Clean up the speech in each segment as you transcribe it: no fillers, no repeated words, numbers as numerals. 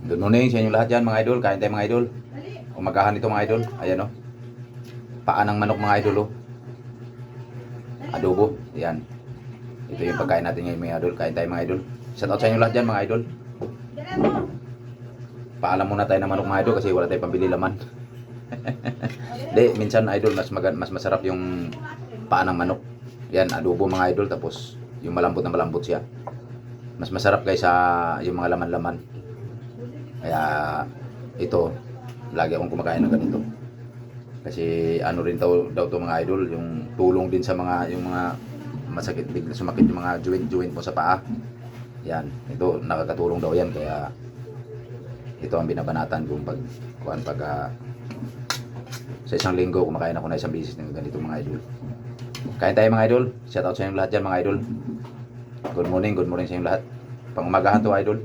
Good morning sa inyo lahat dyan mga idol. Kain tayo mga idol. Umagahan ito mga idol. Ayan o. Paa ng manok mga idol o. Adobo. Ayan. Ito yung pagkain natin ngayon mga idol. Kain tayo mga idol. Shout out sa inyo lahat dyan mga idol. Paalam muna tayo ng manok mga idol kasi wala tayong pambili laman. Hindi, minsan idol mas masarap yung paa ng manok. Yan, adobo mga idol. Tapos yung malambot na malambot siya. Mas masarap kaysa yung mga laman-laman. Kaya ito, lagi akong kumakain ng ganito. Kasi ano rin daw to mga idol, yung tulong din sa mga yung mga masakit, bigla sumakit yung mga joint mo sa paa. Yan, ito nakakatulong daw yan kaya ito ang binabanatan kung sa isang linggo kumakain ako na isang beses ng ganito mga idol. Kain tayo mga idol. Shout out sa inyo lahat dyan mga idol. Good morning sa inyo lahat. Pangumagahan to idol.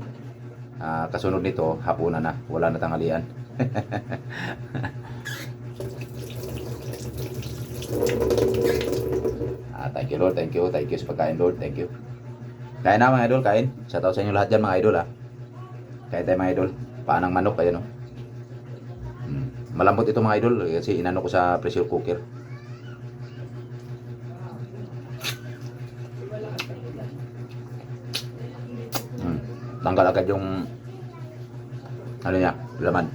Kasunod nito, hapunan na. Wala na tanghalian. Thank you Lord, thank you sa pagkain Lord, thank you. Kain na mga idol, kain. Shout out sa inyo lahat dyan mga idol ha. Kain tayo mga idol. Paa ng manok, ayan o. Malambot ito mga idol kasi inano ko sa pressure cooker. Tanggal agad yung ano niya, laman.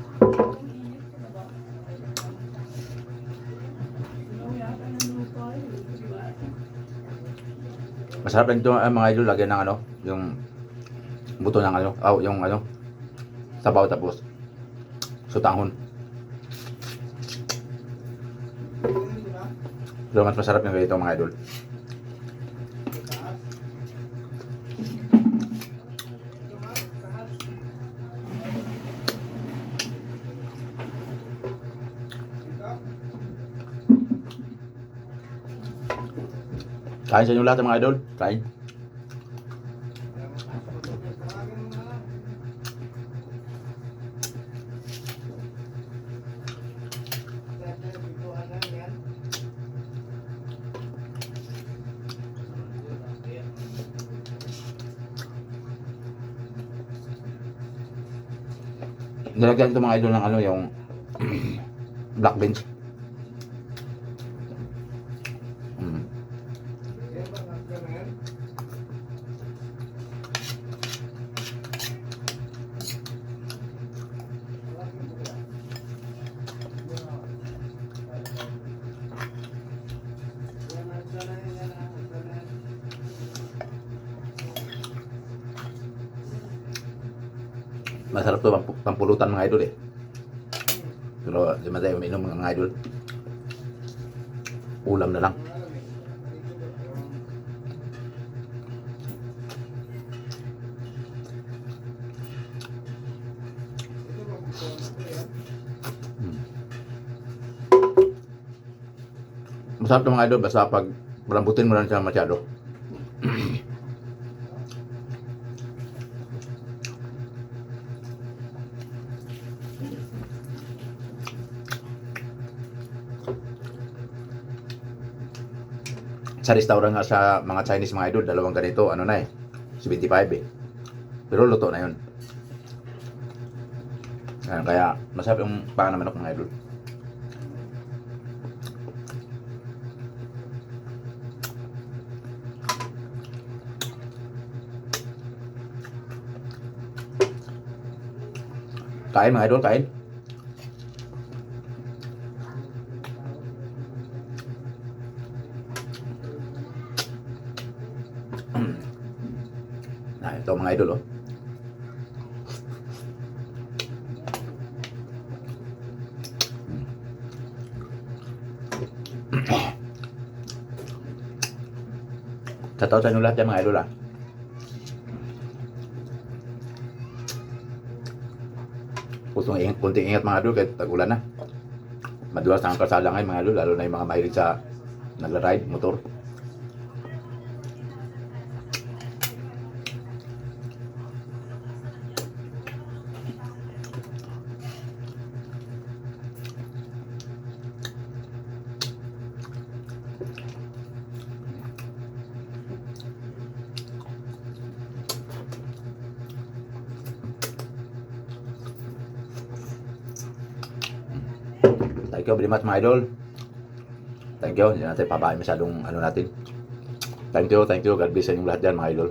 Masarap lang ito mga idol, lagyan ng ano, yung buto ng ano, yung ano, sabaw tapos sutahon. So mas masarap yung ganito mga idol. Kain sa inyo lahat mga idol. Kain. Nilagyan ito mga idol ng ano yung black beans. Masarap to pampulutan mga idol eh. Pero di man tayo uminom mga idol. Ulam na lang. Masarap to mga idol basta pag malambutin mo lang siya masyado. Sa restaurant nga sa mga Chinese mga idol, dalawang ganito, ano na eh, 75 eh. Pero luto na yun. Kaya masarap yung paa ng manok mga idol. Kain mga idol, kain. Nah, ito mga idol oh. Shoutout sa inyo lahat yan mga idol ah. Kunting ingat mga idol kahit tag-ulan na. Madulas ang kalsada ngayon mga idol, lalo na yung mga mahilig sa nagra-ride, motor. Thank you very much mga idol. Thank you. Hindi natin pabain masyadong ano natin. Thank you. God bless sa inyong lahat dyan mga idol.